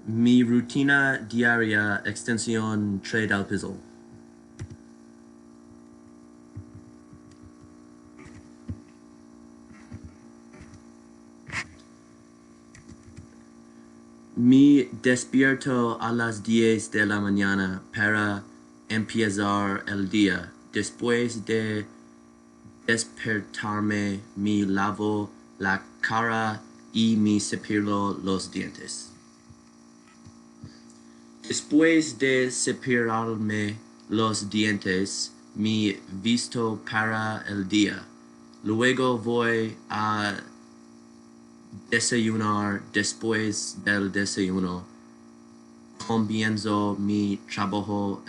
Mi rutina diaria extensión 3 del puzzle. Me despierto a las 10 de la mañana para empezar el día. Después de despertarme, me lavo la cara y me cepillo los dientes. Después de cepillarme los dientes, me visto para el día. Luego voy a desayunar. Después del desayuno, comienzo mi trabajo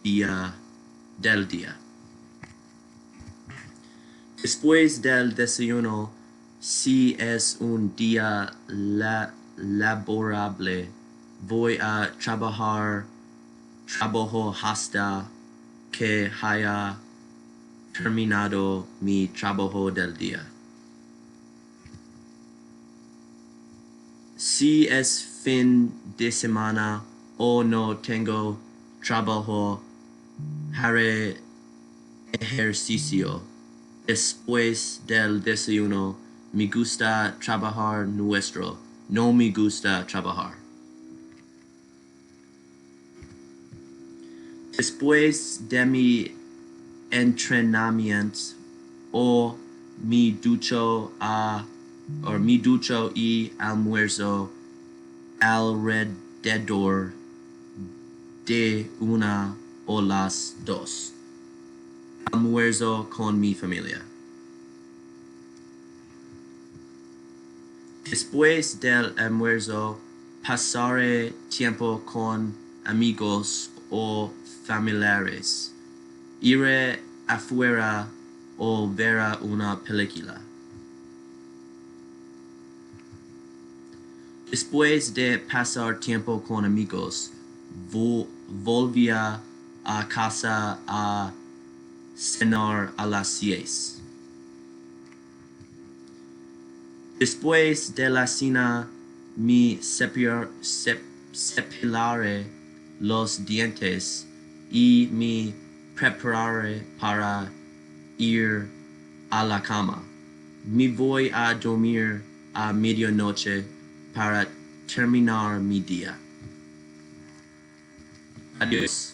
del día. Después del desayuno, si es un día laborable, voy a trabajo hasta que haya terminado mi trabajo del día. Si es fin de semana o no tengo trabajo, haré ejercicio. Después del desayuno, me gusta trabajar no me gusta trabajar. Después de mi entrenamiento, me ducho y almuerzo alrededor de 1 o las 2. Almuerzo con mi familia. Después del almuerzo, pasaré tiempo con amigos o familiares. Iré afuera o ver una película. Después de pasar tiempo con amigos, volvía a casa a cenar a las 6. Después de la cena, me cepillaré los dientes y me prepararé para ir a la cama. Me voy a dormir a medianoche para terminar mi día. Adiós.